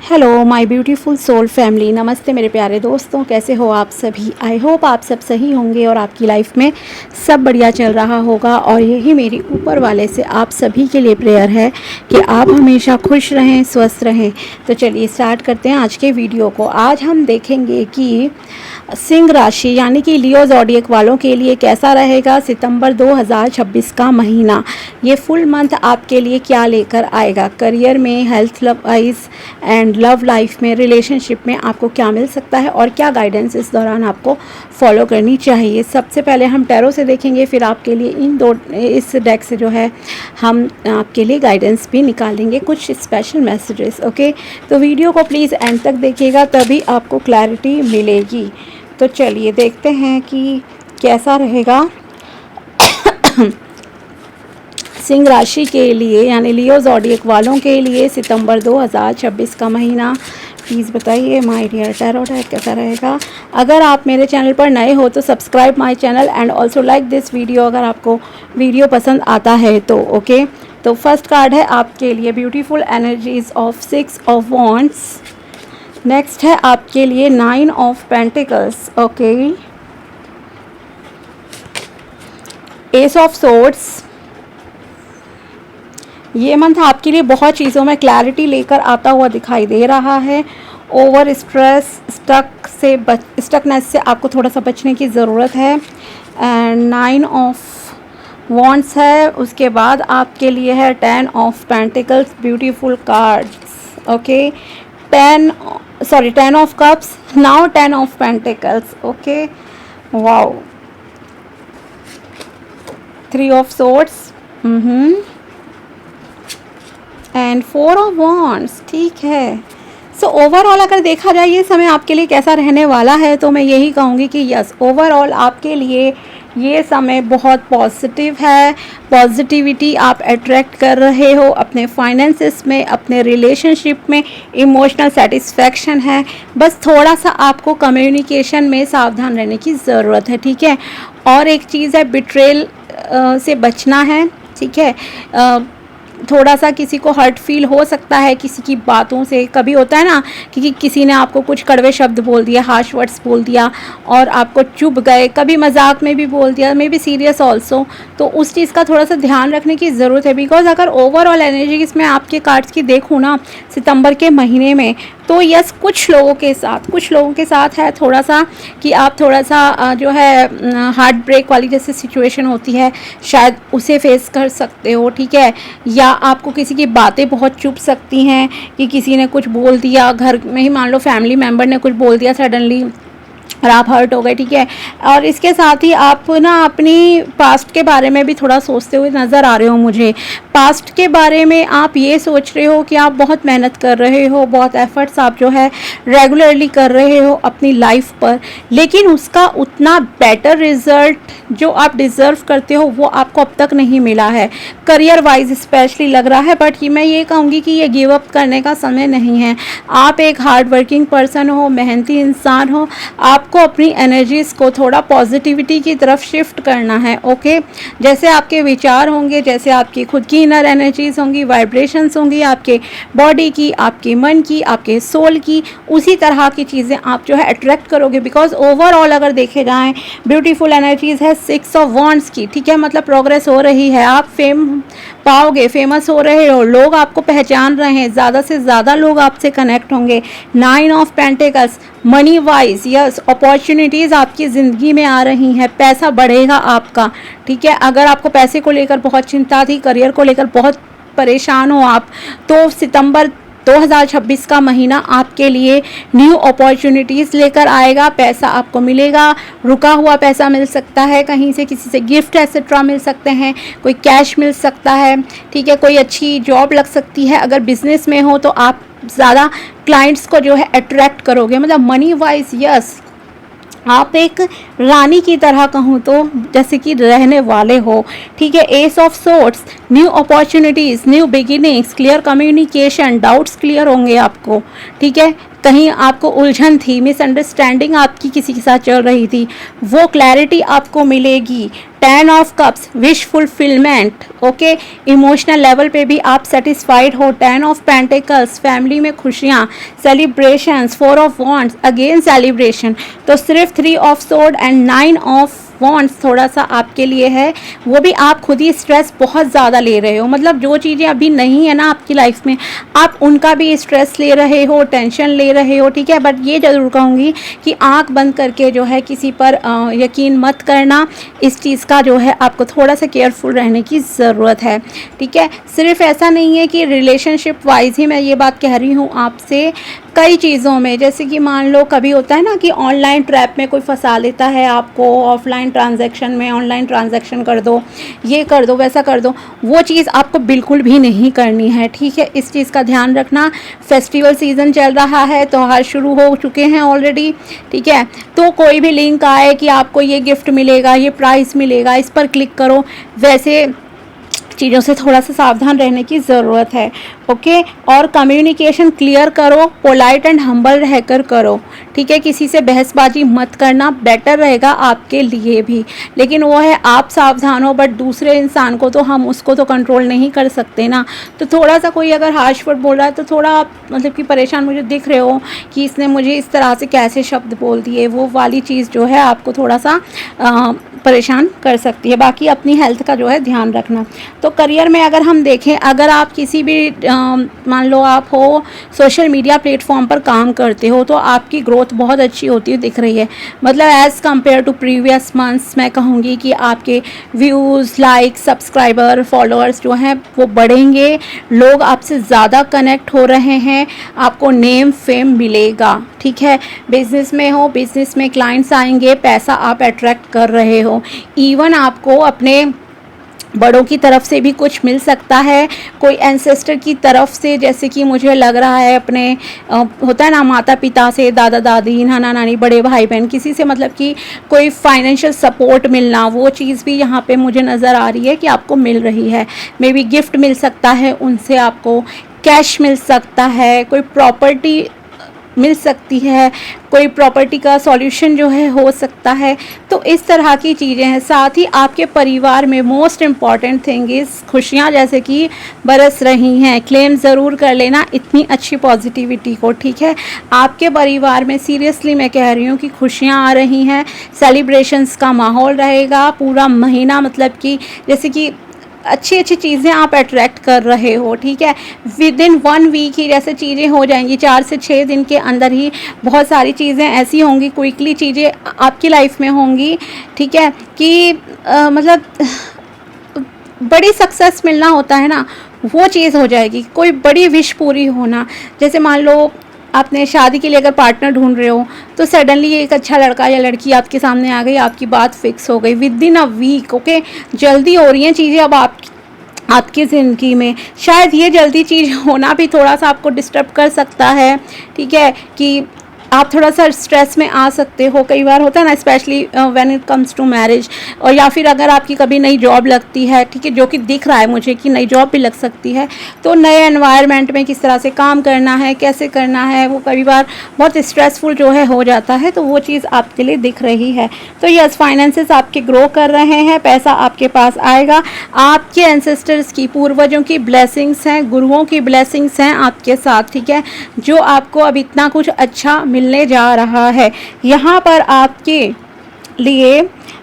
Hello my beautiful soul family, नमस्ते मेरे प्यारे दोस्तों, कैसे हो आप सभी। आई होप आप सब सही होंगे और आपकी लाइफ में सब बढ़िया चल रहा होगा। और यही मेरी ऊपर वाले से आप सभी के लिए प्रेयर है कि आप हमेशा खुश रहें, स्वस्थ रहें। तो चलिए स्टार्ट करते हैं आज के वीडियो को। आज हम देखेंगे कि सिंह राशि यानी कि लियो ज़ोडिएक वालों के लिए कैसा रहेगा सितंबर 2026 का महीना। ये फुल मंथ आपके लिए क्या लेकर आएगा, करियर में, health wise and love life में, रिलेशनशिप में आपको क्या मिल सकता है और क्या गाइडेंस इस दौरान आपको फॉलो करनी चाहिए। सबसे पहले हम टैरो से देखेंगे, फिर आपके लिए इस डेक से जो है हम आपके लिए गाइडेंस भी निकालेंगे, कुछ स्पेशल मैसेजेस। ओके, तो वीडियो को प्लीज़ एंड तक देखिएगा, तभी आपको क्लैरिटी मिलेगी। तो चलिए देखते हैं कि कैसा रहेगा सिंह राशि के लिए यानी लियो ज़ोडिएक वालों के लिए सितंबर 2026 का महीना। प्लीज़ बताइए माय डियर टैरो डेक कैसा रहेगा। अगर आप मेरे चैनल पर नए हो तो subscribe my channel and also like this video अगर आपको वीडियो पसंद आता है तो। ओके, तो फर्स्ट कार्ड है आपके लिए beautiful energies of 6 of wands. Next है आपके लिए 9 of pentacles. Okay, S of swords. ये मंथ आपके लिए बहुत चीज़ों में क्लैरिटी लेकर आता हुआ दिखाई दे रहा है। ओवर स्ट्रेस, स्टकनेस से आपको थोड़ा सा बचने की ज़रूरत है। एंड 9 ऑफ वॉन्ड्स है, उसके बाद आपके लिए है 10 of pentacles. Beautiful cards. Okay, 10 of cups, now 10 of pentacles. Okay, wow, 3 of swords and 4 of wands. ठीक है, सो ओवरऑल अगर देखा जाए ये समय आपके लिए कैसा रहने वाला है, तो मैं यही कहूँगी कि यस, ओवरऑल आपके लिए ये समय बहुत पॉजिटिव है। पॉजिटिविटी आप अट्रैक्ट कर रहे हो अपने फाइनेंसेस में, अपने रिलेशनशिप में, इमोशनल सेटिस्फैक्शन है। बस थोड़ा सा आपको कम्युनिकेशन में सावधान रहने की ज़रूरत है। ठीक है, और एक चीज़ है बिट्रेल से बचना है। ठीक है, थोड़ा सा किसी को हर्ट फील हो सकता है किसी की बातों से। कभी होता है ना कि किसी ने आपको कुछ कड़वे शब्द बोल दिया, हार्श वर्ड्स बोल दिया और आपको चुभ गए, कभी मजाक में भी बोल दिया, मे बी सीरियस ऑल्सो। तो उस चीज़ का थोड़ा सा ध्यान रखने की ज़रूरत है। बिकॉज अगर ओवरऑल एनर्जी इसमें आपके कार्ड्स की देखूँ ना सितंबर के महीने में, तो यस कुछ लोगों के साथ है थोड़ा सा कि आप थोड़ा सा जो है हार्ट ब्रेक वाली जैसे सिचुएशन होती है, शायद उसे फेस कर सकते हो। ठीक है, या आपको किसी की बातें बहुत चुभ सकती हैं कि किसी ने कुछ बोल दिया, घर में ही मान लो फैमिली मेम्बर ने कुछ बोल दिया सडनली और आप हर्ट हो गए। ठीक है, और इसके साथ ही आप ना अपनी पास्ट के बारे में भी थोड़ा सोचते हुए नज़र आ रहे हो मुझे। पास्ट के बारे में आप ये सोच रहे हो कि आप बहुत मेहनत कर रहे हो, बहुत एफर्ट्स आप जो है रेगुलरली कर रहे हो अपनी लाइफ पर, लेकिन उसका उतना बेटर रिजल्ट जो आप डिज़र्व करते हो वो आपको अब तक नहीं मिला है। करियर वाइज स्पेशली लग रहा है, बट मैं ये कहूँगी कि ये गिव अप करने का समय नहीं है। आप एक हार्ड वर्किंग पर्सन हो, मेहनती इंसान हो, आपको अपनी एनर्जीज़ को थोड़ा पॉजिटिविटी की तरफ शिफ्ट करना है। ओके, जैसे आपके विचार होंगे, जैसे आपकी खुद की इनर एनर्जीज़ होंगी, वाइब्रेशंस होंगी आपके बॉडी की, आपके मन की, आपके सोल की, उसी तरह की चीज़ें आप जो है अट्रैक्ट करोगे। बिकॉज ओवरऑल अगर देखे जाएँ ब्यूटीफुल एनर्जीज़ है 6 ऑफ वॉन्ड्स की। ठीक है, मतलब प्रोग्रेस हो रही है, आप फेम पाओगे, फेमस हो रहे हो, लोग आपको पहचान रहे हैं, ज़्यादा से ज़्यादा लोग आपसे कनेक्ट होंगे। 9 of pentacles, money wise yes, opportunities आपकी ज़िंदगी में आ रही हैं, पैसा बढ़ेगा आपका। ठीक है, अगर आपको पैसे को लेकर बहुत चिंता थी, करियर को लेकर बहुत परेशान हो आप, तो सितंबर 2026 का महीना आपके लिए न्यू अपॉर्चुनिटीज़ लेकर आएगा। पैसा आपको मिलेगा, रुका हुआ पैसा मिल सकता है, कहीं से किसी से गिफ्ट एक्सेट्रा मिल सकते हैं, कोई कैश मिल सकता है। ठीक है, कोई अच्छी जॉब लग सकती है। अगर बिजनेस में हो तो आप ज़्यादा क्लाइंट्स को जो है अट्रैक्ट करोगे। मतलब मनी वाइज यस, आप एक रानी की तरह कहूँ तो जैसे कि रहने वाले हो। ठीक है, S of swords, new opportunities, new beginnings, clear communication, doubts clear होंगे आपको। ठीक है, कहीं आपको उलझन थी, मिसअंडरस्टैंडिंग आपकी किसी के साथ चल रही थी, वो क्लैरिटी आपको मिलेगी। 10 of cups, wish fulfilment, okay, emotional level पे भी आप सेटिस्फाइड हो। 10 ऑफ पेंटिकल्स, फैमिली में खुशियाँ, celebrations. 4 of wands, again celebration. तो सिर्फ 3 of sword and 9 of wants थोड़ा सा आपके लिए है, वो भी आप खुद ही स्ट्रेस बहुत ज़्यादा ले रहे हो। मतलब जो चीज़ें अभी नहीं है ना आपकी लाइफ में, आप उनका भी स्ट्रेस ले रहे हो, टेंशन ले रहे हो, ठीक है। बट ये ज़रूर कहूँगी कि आंख बंद करके जो है किसी पर यकीन मत करना। इस चीज़ का जो है आपको थोड़ा सा केयरफुल रहने की ज़रूरत है, ठीक है। सिर्फ ऐसा नहीं है कि रिलेशनशिप वाइज ही मैं ये बात कह रही हूँ आपसे, कई चीज़ों में, जैसे कि मान लो कभी होता है ना कि ऑनलाइन ट्रैप में कोई फंसा लेता है आपको, ऑफलाइन ट्रांजैक्शन में ऑनलाइन ट्रांजैक्शन कर दो, ये कर दो, वैसा कर दो, वो चीज़ आपको बिल्कुल भी नहीं करनी है, ठीक है। इस चीज़ का ध्यान रखना। फेस्टिवल सीज़न चल रहा है, त्योहार शुरू हो चुके हैं ऑलरेडी, ठीक है। तो कोई भी लिंक आए कि आपको ये गिफ्ट मिलेगा, ये प्राइज़ मिलेगा, इस पर क्लिक करो, वैसे चीज़ों से थोड़ा सा सावधान रहने की ज़रूरत है, ओके। और कम्युनिकेशन क्लियर करो, पोलाइट एंड हम्बल रहकर करो, ठीक है। किसी से बहसबाजी मत करना, बेटर रहेगा आपके लिए भी। लेकिन वो है आप सावधान हो, बट दूसरे इंसान को तो हम उसको तो कंट्रोल नहीं कर सकते ना। तो थोड़ा सा कोई अगर हार्श वर्ड बोल रहा है तो थोड़ा आप मतलब कि परेशान मुझे दिख रहे हो कि इसने मुझे इस तरह से कैसे शब्द बोल दिए, वो वाली चीज़ जो है आपको थोड़ा सा परेशान कर सकती है। बाकी अपनी हेल्थ का जो है ध्यान रखना। तो करियर में अगर हम देखें, अगर आप किसी भी मान लो आप हो सोशल मीडिया प्लेटफॉर्म पर काम करते हो, तो आपकी ग्रोथ बहुत अच्छी होती है दिख रही है। मतलब as compared to previous months मैं कहूँगी कि आपके व्यूज़, लाइक, सब्सक्राइबर, फॉलोअर्स जो हैं वो बढ़ेंगे, लोग आपसे ज़्यादा कनेक्ट हो रहे हैं, आपको नेम फेम मिलेगा, ठीक है। बिजनेस में हो, बिजनेस में क्लाइंट्स आएंगे, पैसा आप अट्रैक्ट कर रहे हो। इवन आपको अपने बड़ों की तरफ से भी कुछ मिल सकता है, कोई एंसेस्टर की तरफ से, जैसे कि मुझे लग रहा है अपने होता है ना माता पिता से, दादा दादी, नाना नानी, बड़े भाई बहन, किसी से मतलब कि कोई फाइनेंशियल सपोर्ट मिलना, वो चीज़ भी यहाँ पे मुझे नज़र आ रही है कि आपको मिल रही है। मे बी गिफ्ट मिल सकता है उनसे, आपको कैश मिल सकता है, कोई प्रॉपर्टी मिल सकती है, कोई प्रॉपर्टी का सॉल्यूशन जो है हो सकता है। तो इस तरह की चीज़ें हैं। साथ ही आपके परिवार में मोस्ट इम्पॉर्टेंट थिंग इज़ खुशियाँ जैसे कि बरस रही हैं। क्लेम ज़रूर कर लेना इतनी अच्छी पॉजिटिविटी को, ठीक है। आपके परिवार में सीरियसली मैं कह रही हूँ कि खुशियाँ आ रही हैं, सेलिब्रेशंस का माहौल रहेगा पूरा महीना। मतलब कि जैसे कि अच्छी अच्छी चीज़ें आप अट्रैक्ट कर रहे हो, ठीक है। विद इन 1 वीक ही जैसे चीज़ें हो जाएंगी, 4 से 6 दिन के अंदर ही बहुत सारी चीज़ें ऐसी होंगी, क्विकली चीज़ें आपकी लाइफ में होंगी, ठीक है। कि मतलब बड़ी सक्सेस मिलना होता है ना, वो चीज़ हो जाएगी। कोई बड़ी विश पूरी होना, जैसे मान लो आपने शादी के लिए अगर पार्टनर ढूंढ रहे हो, तो सडनली एक अच्छा लड़का या लड़की आपके सामने आ गई, आपकी बात फिक्स हो गई within a week, okay. जल्दी हो रही हैं चीज़ें अब आपकी ज़िंदगी में। शायद ये जल्दी चीज़ होना भी थोड़ा सा आपको डिस्टर्ब कर सकता है, ठीक है, कि आप थोड़ा सा स्ट्रेस में आ सकते हो। कई बार होता है ना, specially when it comes to marriage, और या फिर अगर आपकी कभी नई जॉब लगती है, ठीक है, जो कि दिख रहा है मुझे कि नई जॉब भी लग सकती है, तो नए एनवायरनमेंट में किस तरह से काम करना है, कैसे करना है, वो कई बार बहुत स्ट्रेसफुल जो है हो जाता है। तो वो चीज़ आपके लिए दिख रही है। तो यस, फाइनेंसेस आपके ग्रो कर रहे हैं, पैसा आपके पास आएगा। आपके एंसेस्टर्स की, पूर्वजों की ब्लेसिंग्स हैं, गुरुओं की ब्लेसिंग्स हैं आपके साथ, ठीक है, जो आपको अब इतना कुछ अच्छा मिलने जा रहा है। यहाँ पर आपके लिए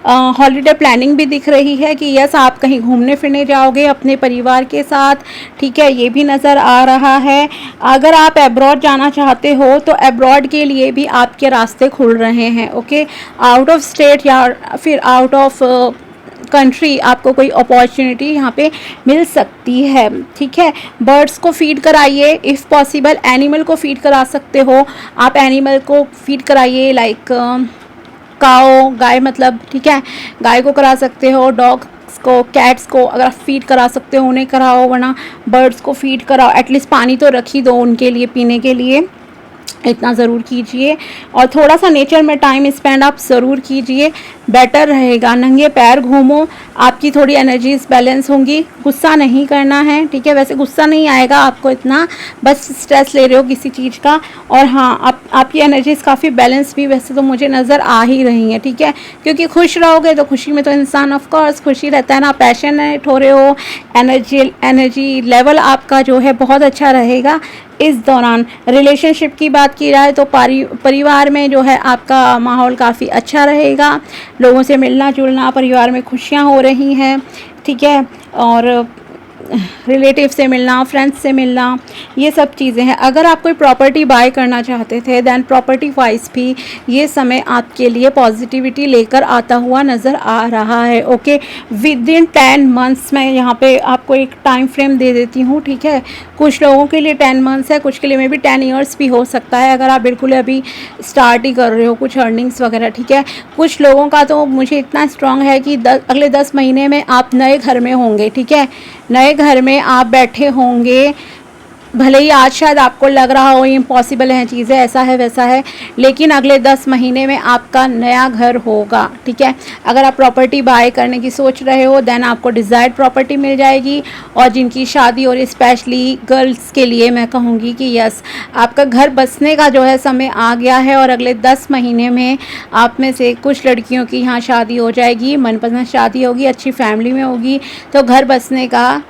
हॉलीडे प्लानिंग भी दिख रही है कि यस, आप कहीं घूमने फिरने जाओगे अपने परिवार के साथ, ठीक है, ये भी नज़र आ रहा है। अगर आप अब्रॉड जाना चाहते हो तो अब्रॉड के लिए भी आपके रास्ते खुल रहे हैं, ओके। आउट ऑफ स्टेट या फिर आउट ऑफ कंट्री आपको कोई अपॉर्चुनिटी यहाँ पे मिल सकती है, ठीक है। बर्ड्स को फीड कराइए, इफ़ पॉसिबल एनिमल को फीड करा सकते हो आप, एनिमल को फीड कराइए, लाइक काओ, गाय मतलब, ठीक है, गाय को करा सकते हो, डॉग्स को, कैट्स को अगर आप फीड करा सकते हो उन्हें कराओ, वरना बर्ड्स को फीड कराओ। एटलीस्ट पानी तो रख ही दो उनके लिए पीने के लिए, इतना ज़रूर कीजिए। और थोड़ा सा नेचर में टाइम स्पेंड आप ज़रूर कीजिए, बेटर रहेगा। नंगे पैर घूमो, आपकी थोड़ी एनर्जीज बैलेंस होंगी। गुस्सा नहीं करना है, ठीक है। वैसे गुस्सा नहीं आएगा आपको इतना, बस स्ट्रेस ले रहे हो किसी चीज़ का। और हाँ, आपकी एनर्जीज काफ़ी बैलेंस भी वैसे तो मुझे नज़र आ ही रही हैं, ठीक है। क्योंकि खुश रहोगे तो खुशी में तो इंसान ऑफ कोर्स खुशी रहता है ना, पैशनेट हो रहे हो, एनर्जी लेवल आपका जो है बहुत अच्छा रहेगा। इस दौरान रिलेशनशिप की बात की जाए तो परिवार में जो है आपका माहौल काफ़ी अच्छा रहेगा। लोगों से मिलना जुलना, परिवार में खुशियाँ हो रही हैं, ठीक है। और रिलेटिव से मिलना, फ्रेंड्स से मिलना, ये सब चीज़ें हैं। अगर आप कोई प्रॉपर्टी बाय करना चाहते थे दैन प्रॉपर्टी वाइज भी ये समय आपके लिए पॉजिटिविटी लेकर आता हुआ नज़र आ रहा है। ओके, विद इन 10 मंथ्स मैं यहाँ पे आपको एक टाइम फ्रेम दे देती हूँ, ठीक है। कुछ लोगों के लिए 10 मंथ्स है, कुछ के लिए मे बी 10 ईयर्स भी हो सकता है, अगर आप बिल्कुल अभी स्टार्ट ही कर रहे हो कुछ अर्निंग्स वगैरह, ठीक है। कुछ लोगों का तो मुझे इतना स्ट्रॉन्ग है कि अगले 10 महीने में आप नए घर में होंगे, ठीक है। नए घर में आप बैठे होंगे। भले ही आज शायद आपको लग रहा हो इम्पॉसिबल हैं चीज़ें, ऐसा है वैसा है, लेकिन अगले 10 महीने में आपका नया घर होगा, ठीक है। अगर आप प्रॉपर्टी बाय करने की सोच रहे हो दैन आपको डिज़ायर्ड प्रॉपर्टी मिल जाएगी। और जिनकी शादी और स्पेशली गर्ल्स के लिए मैं कहूँगी कि यस, आपका घर बसने का जो है समय आ गया है। और अगले 10 महीने में आप में से कुछ लड़कियों की यहाँ शादी हो जाएगी, मनपसंद शादी होगी, अच्छी फैमिली में होगी, तो घर बसने का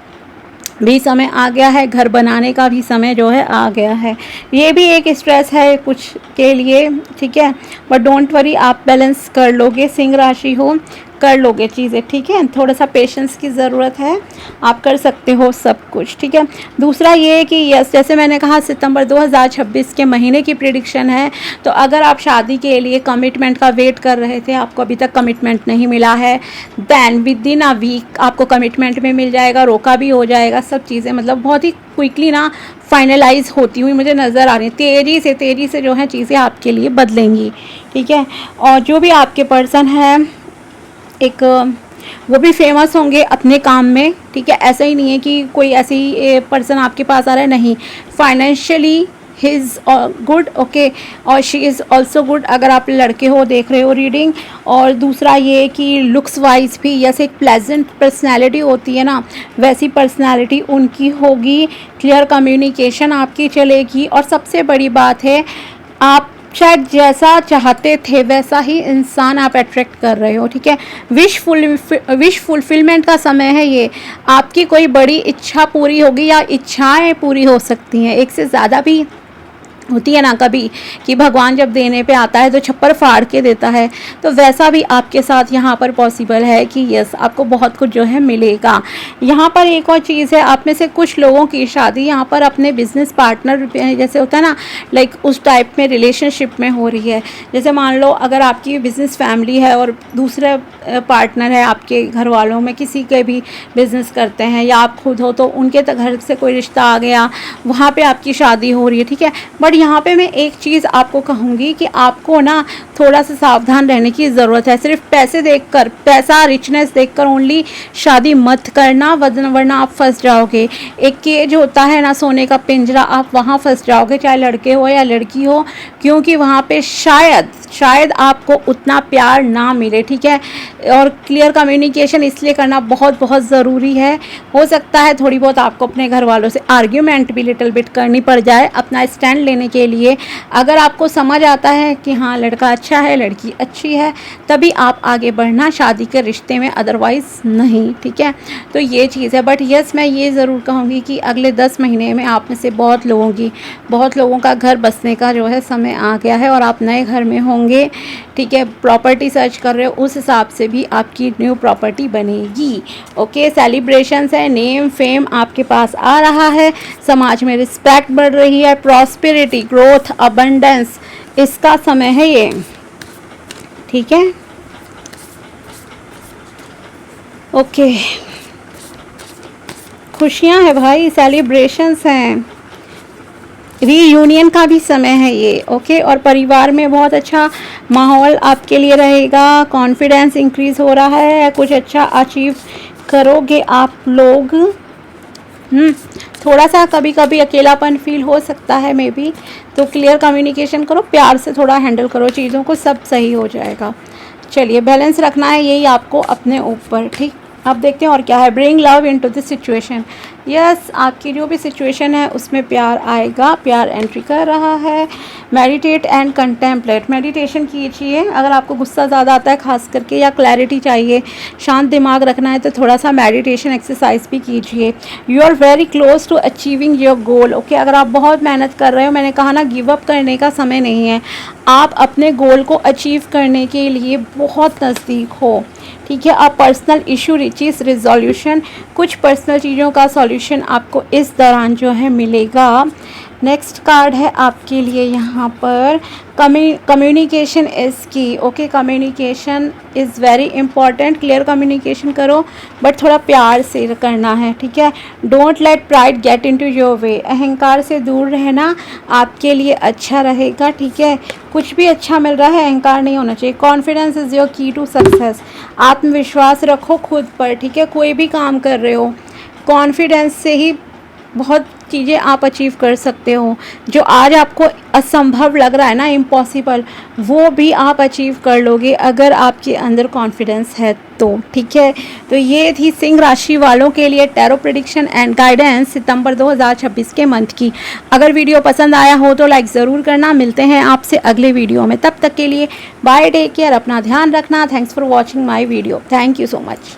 भी समय आ गया है, घर बनाने का भी समय जो है आ गया है। ये भी एक स्ट्रेस है कुछ के लिए, ठीक है, बट डोंट वरी, आप बैलेंस कर लोगे। सिंह राशि हो, कर लोगे चीज़ें, ठीक है। थोड़ा सा पेशेंस की ज़रूरत है, आप कर सकते हो सब कुछ, ठीक है। दूसरा ये है कि यस, जैसे मैंने कहा सितंबर 2026 के महीने की प्रिडिक्शन है, तो अगर आप शादी के लिए कमिटमेंट का वेट कर रहे थे, आपको अभी तक कमिटमेंट नहीं मिला है, then within a week आपको कमिटमेंट में मिल जाएगा, रोका भी हो जाएगा। सब चीज़ें मतलब बहुत ही क्विकली ना फाइनलाइज होती हुई मुझे नज़र आ रही है। तेज़ी से जो है चीज़ें आपके लिए बदलेंगी, ठीक है। और जो भी आपके पर्सन है एक वो भी फेमस होंगे अपने काम में, ठीक है। ऐसा ही नहीं है कि कोई ऐसी पर्सन आपके पास आ रहा है, नहीं। Financially he is good, okay, और शी इज़ ऑल्सो गुड, अगर आप लड़के हो देख रहे हो रीडिंग। और दूसरा ये कि लुक्स वाइज भी जैसे एक प्लेजेंट पर्सनैलिटी होती है ना, वैसी पर्सनैलिटी उनकी होगी। क्लियर कम्युनिकेशन आपकी चलेगी। और सबसे बड़ी बात है, आप शायद जैसा चाहते थे वैसा ही इंसान आप अट्रैक्ट कर रहे हो, ठीक है। विश फुलफिलमेंट का समय है ये। आपकी कोई बड़ी इच्छा पूरी होगी या इच्छाएं पूरी हो सकती हैं, एक से ज़्यादा भी होती है ना कभी, कि भगवान जब देने पे आता है तो छप्पर फाड़ के देता है, तो वैसा भी आपके साथ यहाँ पर पॉसिबल है कि यस, आपको बहुत कुछ जो है मिलेगा। यहाँ पर एक और चीज़ है, आप में से कुछ लोगों की शादी यहाँ पर अपने बिजनेस पार्टनर जैसे होता है ना, लाइक उस टाइप में रिलेशनशिप में हो रही है। जैसे मान लो अगर आपकी बिजनेस फैमिली है और दूसरे पार्टनर है आपके घर वालों में, किसी के भी बिजनेस करते हैं, या आप खुद हो तो उनके घर से कोई रिश्ता आ गया, वहाँ पे आपकी शादी हो रही है, ठीक है। बट यहाँ पे मैं एक चीज़ आपको कहूँगी कि आपको ना थोड़ा सा सावधान रहने की ज़रूरत है। सिर्फ पैसे देखकर, पैसा रिचनेस देखकर ओनली शादी मत करना, वरना आप फंस जाओगे। एक केज होता है ना, सोने का पिंजरा, आप वहाँ फंस जाओगे, चाहे लड़के हो या लड़की हो, क्योंकि वहाँ पे शायद आपको उतना प्यार ना मिले, ठीक है। और क्लियर कम्युनिकेशन इसलिए करना बहुत बहुत ज़रूरी है। हो सकता है थोड़ी बहुत आपको अपने घर वालों से आर्ग्यूमेंट भी लिटिल बिट करनी पड़ जाए अपना स्टैंड लेने के लिए। अगर आपको समझ आता है कि हाँ लड़का अच्छा है, लड़की अच्छी है, तभी आप आगे बढ़ना शादी के रिश्ते में, अदरवाइज़ नहीं, ठीक है। तो ये चीज़ है। बट यस, मैं ये ज़रूर कहूँगी कि अगले 10 महीने में आप में से बहुत लोगों का घर बसने का जो है समय आ गया है और आप नए घर में होंगे, ठीक है। प्रॉपर्टी सर्च कर रहे हो, उस हिसाब से भी आपकी न्यू प्रॉपर्टी बनेगी, ओके। सेलिब्रेशंस है, नेम फेम आपके पास आ रहा है, समाज में रिस्पेक्ट बढ़ रही है, प्रॉस्पेरिटी, ग्रोथ, अबंडेंस, इसका समय है ये, ठीक है, ओके। खुशियाँ हैं भाई, सेलिब्रेशंस हैं, रीयूनियन का भी समय है ये, ओके। और परिवार में बहुत अच्छा माहौल आपके लिए रहेगा, कॉन्फिडेंस इंक्रीज हो रहा है, कुछ अच्छा अचीव करोगे आप लोग। थोड़ा सा कभी कभी अकेलापन फील हो सकता है मे बी, तो क्लियर कम्युनिकेशन करो, प्यार से थोड़ा हैंडल करो चीज़ों को, सब सही हो जाएगा। चलिए बैलेंस रखना है यही आपको अपने ऊपर, ठीक। अब देखते हैं और क्या है। Bring love into this situation. Yes, आपकी जो भी सिचुएशन है उसमें प्यार आएगा, प्यार एंट्री कर रहा है। मेडिटेट एंड कंटेम्पलेट, मेडिटेशन कीजिए। अगर आपको गुस्सा ज़्यादा आता है खास करके या क्लैरिटी चाहिए, शांत दिमाग रखना है तो थोड़ा सा मेडिटेशन एक्सरसाइज भी कीजिए। You are very close to achieving your goal. Okay, अगर आप बहुत मेहनत कर रहे हो, मैंने कहा ना गिव अप करने का समय नहीं है, आप अपने गोल को अचीव करने के लिए बहुत नज़दीक हो, ठीक है। आप पर्सनल इशू रिचीज रिजोल्यूशन, कुछ पर्सनल चीज़ों का सॉल्यूशन आपको इस दौरान जो है मिलेगा। नेक्स्ट कार्ड है आपके लिए यहाँ पर कम्युनिकेशन इज़ की। Okay, communication is very important. Clear communication करो बट थोड़ा प्यार से करना है, ठीक है। Don't let pride get into your way, अहंकार से दूर रहना आपके लिए अच्छा रहेगा, ठीक है। कुछ भी अच्छा मिल रहा है, अहंकार नहीं होना चाहिए। कॉन्फिडेंस इज़ योर की टू सक्सेस, आत्मविश्वास रखो खुद पर, ठीक है। कोई भी काम कर रहे हो कॉन्फिडेंस से ही बहुत चीज़ें आप अचीव कर सकते हो। जो आज आपको असंभव लग रहा है ना, इम्पॉसिबल, वो भी आप अचीव कर लोगे अगर आपके अंदर कॉन्फिडेंस है तो, ठीक है। तो ये थी सिंह राशि वालों के लिए टैरो प्रेडिक्शन एंड गाइडेंस सितंबर 2026 के मंथ की। अगर वीडियो पसंद आया हो तो लाइक ज़रूर करना। मिलते हैं आपसे अगले वीडियो में, तब तक के लिए बाय, टेक केयर, अपना ध्यान रखना। Thanks for watching my video, thank you so much.